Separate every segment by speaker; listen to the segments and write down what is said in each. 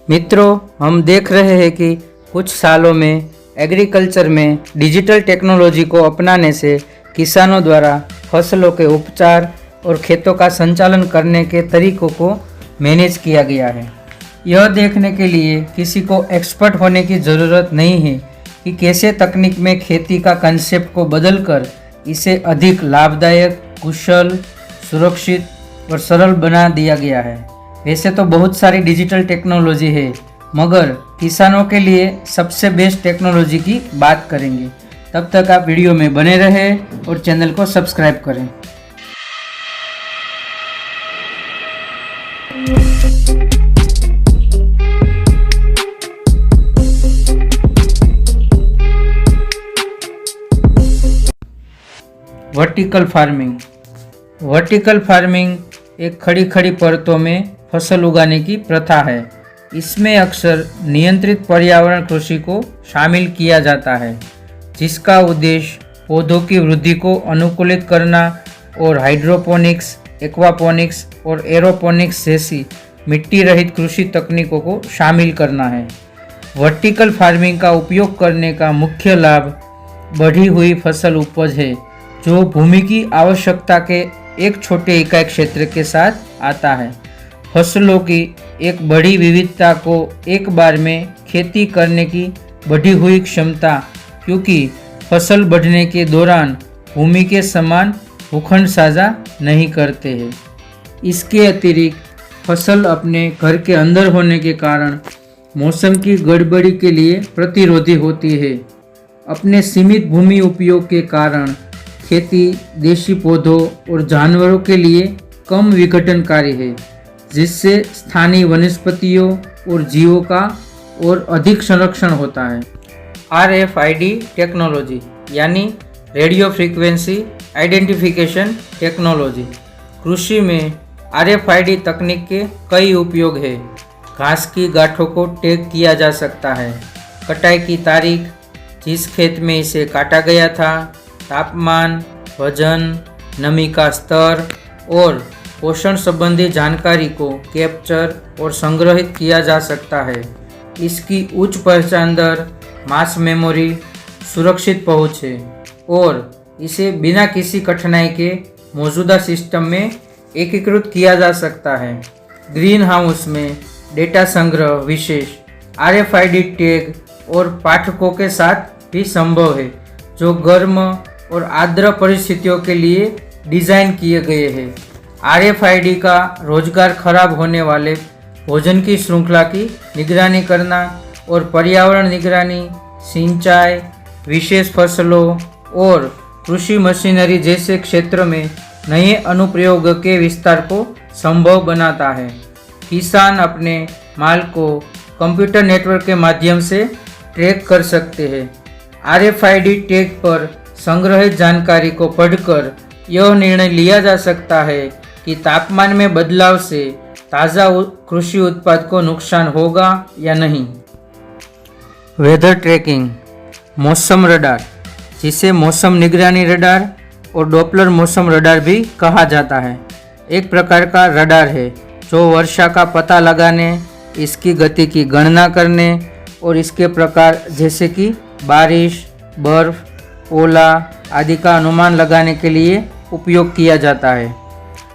Speaker 1: मित्रों, हम देख रहे हैं कि कुछ सालों में एग्रीकल्चर में डिजिटल टेक्नोलॉजी को अपनाने से किसानों द्वारा फसलों के उपचार और खेतों का संचालन करने के तरीकों को मैनेज किया गया है। यह देखने के लिए किसी को एक्सपर्ट होने की ज़रूरत नहीं है कि कैसे तकनीक में खेती का कंसेप्ट को बदलकर इसे अधिक लाभदायक, कुशल, सुरक्षित और सरल बना दिया गया है। वैसे तो बहुत सारी डिजिटल टेक्नोलॉजी है, मगर किसानों के लिए सबसे बेस्ट टेक्नोलॉजी की बात करेंगे। तब तक आप वीडियो में बने रहें और चैनल को सब्सक्राइब करें। वर्टिकल फार्मिंग एक खड़ी खड़ी परतों में फसल उगाने की प्रथा है। इसमें अक्सर नियंत्रित पर्यावरण कृषि को शामिल किया जाता है, जिसका उद्देश्य पौधों की वृद्धि को अनुकूलित करना और हाइड्रोपोनिक्स, एक्वापोनिक्स और एरोपोनिक्स जैसी मिट्टी रहित कृषि तकनीकों को शामिल करना है। वर्टिकल फार्मिंग का उपयोग करने का मुख्य लाभ बढ़ी हुई फसल उपज है, जो भूमि की आवश्यकता के एक छोटे इकाई क्षेत्र के साथ आता है। फसलों की एक बड़ी विविधता को एक बार में खेती करने की बढ़ी हुई क्षमता, क्योंकि फसल बढ़ने के दौरान भूमि के समान भूखंड साझा नहीं करते हैं। इसके अतिरिक्त फसल अपने घर के अंदर होने के कारण मौसम की गड़बड़ी के लिए प्रतिरोधी होती है। अपने सीमित भूमि उपयोग के कारण खेती देशी पौधों और जानवरों के लिए कम विघटनकारी है, जिससे स्थानीय वनस्पतियों और जीवों का और अधिक संरक्षण होता है। RFID टेक्नोलॉजी यानी रेडियो फ्रीक्वेंसी आइडेंटिफिकेशन टेक्नोलॉजी। कृषि में RFID तकनीक के कई उपयोग है। घास की गांठों को टैग किया जा सकता है, कटाई की तारीख, जिस खेत में इसे काटा गया था, तापमान, वजन, नमी का स्तर और पोषण संबंधी जानकारी को कैप्चर और संग्रहित किया जा सकता है। इसकी उच्च पहचान दर, मास मेमोरी, सुरक्षित पहुँच है और इसे बिना किसी कठिनाई के मौजूदा सिस्टम में एकीकृत किया जा सकता है। ग्रीन हाउस में डेटा संग्रह विशेष RFID टैग और पाठकों के साथ भी संभव है, जो गर्म और आर्द्र परिस्थितियों के लिए डिज़ाइन किए गए हैं। RFID का रोजगार खराब होने वाले भोजन की श्रृंखला की निगरानी करना और पर्यावरण निगरानी, सिंचाई, विशेष फसलों और कृषि मशीनरी जैसे क्षेत्र में नए अनुप्रयोग के विस्तार को संभव बनाता है। किसान अपने माल को कंप्यूटर नेटवर्क के माध्यम से ट्रैक कर सकते हैं। RFID टैग पर संग्रहित जानकारी को पढ़कर यह निर्णय लिया जा सकता है कि तापमान में बदलाव से ताज़ा कृषि उत्पाद को नुकसान होगा या नहीं। वेदर ट्रैकिंग, मौसम रडार, जिसे मौसम निगरानी रडार और डॉपलर मौसम रडार भी कहा जाता है, एक प्रकार का रडार है जो वर्षा का पता लगाने, इसकी गति की गणना करने और इसके प्रकार जैसे कि बारिश, बर्फ, ओला आदि का अनुमान लगाने के लिए उपयोग किया जाता है।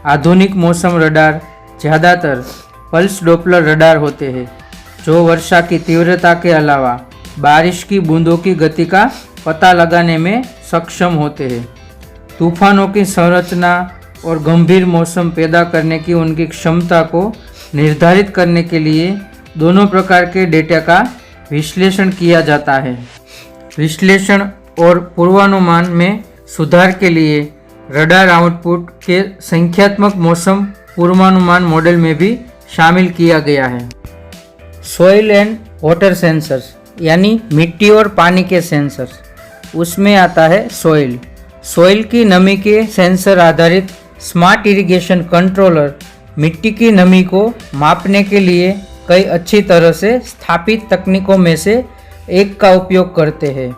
Speaker 1: आधुनिक मौसम रडार ज़्यादातर पल्स डॉपलर रडार होते हैं, जो वर्षा की तीव्रता के अलावा बारिश की बूंदों की गति का पता लगाने में सक्षम होते हैं। तूफानों की संरचना और गंभीर मौसम पैदा करने की उनकी क्षमता को निर्धारित करने के लिए दोनों प्रकार के डेटा का विश्लेषण किया जाता है। विश्लेषण और पूर्वानुमान में सुधार के लिए रडार आउटपुट के संख्यात्मक मौसम पूर्वानुमान मॉडल में भी शामिल किया गया है। सॉइल एंड वाटर सेंसर्स यानी मिट्टी और पानी के सेंसर्स, उसमें आता है सॉइल की नमी के सेंसर आधारित स्मार्ट इरिगेशन कंट्रोलर मिट्टी की नमी को मापने के लिए कई अच्छी तरह से स्थापित तकनीकों में से एक का उपयोग करते हैं।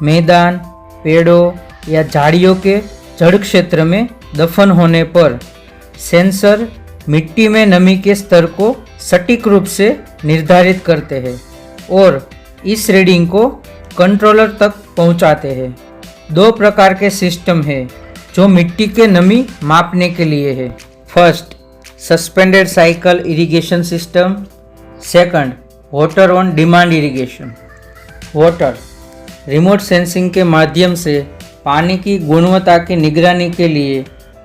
Speaker 1: मैदान, पेड़ों या झाड़ियों के जड़ क्षेत्र में दफन होने पर सेंसर मिट्टी में नमी के स्तर को सटीक रूप से निर्धारित करते हैं और इस रीडिंग को कंट्रोलर तक पहुंचाते हैं। दो प्रकार के सिस्टम है जो मिट्टी के नमी मापने के लिए है। First, suspended cycle irrigation system. Second, water on demand irrigation. Water remote sensing के माध्यम से पानी की गुणवत्ता की निगरानी के लिए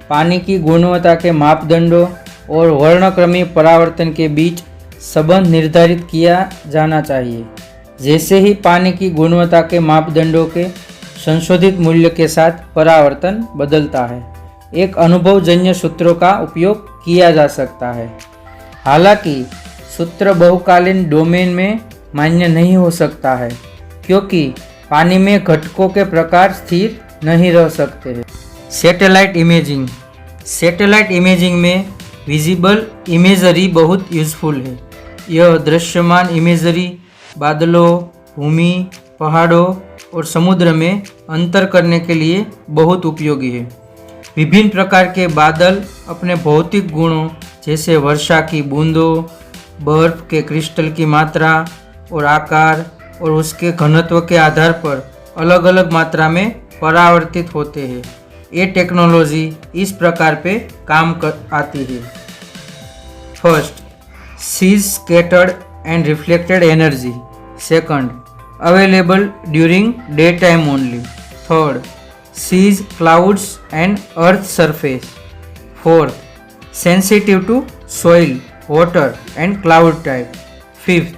Speaker 1: पानी की गुणवत्ता के मापदंडों और वर्णक्रमीय परावर्तन के बीच संबंध निर्धारित किया जाना चाहिए। जैसे ही पानी की गुणवत्ता के मापदंडों के संशोधित मूल्य के साथ परावर्तन बदलता है, एक अनुभवजन्य सूत्रों का उपयोग किया जा सकता है। हालांकि सूत्र बहुकालीन डोमेन में मान्य नहीं हो सकता है क्योंकि पानी में घटकों के प्रकार स्थिर नहीं रह सकते हैं। Satellite imaging. सैटेलाइट इमेजिंग में विजिबल इमेजरी बहुत यूजफुल है। यह दृश्यमान इमेजरी बादलों, भूमि, पहाड़ों और समुद्र में अंतर करने के लिए बहुत उपयोगी है। विभिन्न प्रकार के बादल अपने भौतिक गुणों जैसे वर्षा की बूंदों, बर्फ के क्रिस्टल की मात्रा और आकार और उसके घनत्व के आधार पर अलग अलग मात्रा में परावर्तित होते हैं। ये टेक्नोलॉजी इस प्रकार पे काम आती है। First, sees scattered and reflected energy. Second, available during day time only. Third, sees clouds and earth surface. Fourth, sensitive to soil, water and cloud type. Fifth,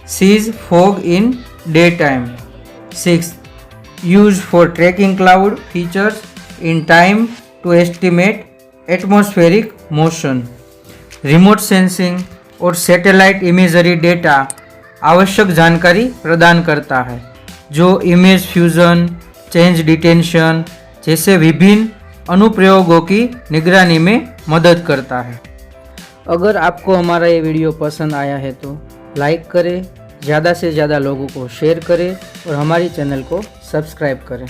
Speaker 1: sees fog in daytime. Sixth, used for tracking cloud features in time to estimate atmospheric motion. Remote sensing और satellite imagery data आवश्यक जानकारी प्रदान करता है जो image fusion, change detention जैसे विभिन्न अनुप्रयोगों की निगरानी में मदद करता है। अगर आपको हमारा ये वीडियो पसंद आया है तो लाइक करें, ज़्यादा से ज़्यादा लोगों को शेयर करें और हमारी चैनल को सब्सक्राइब करें।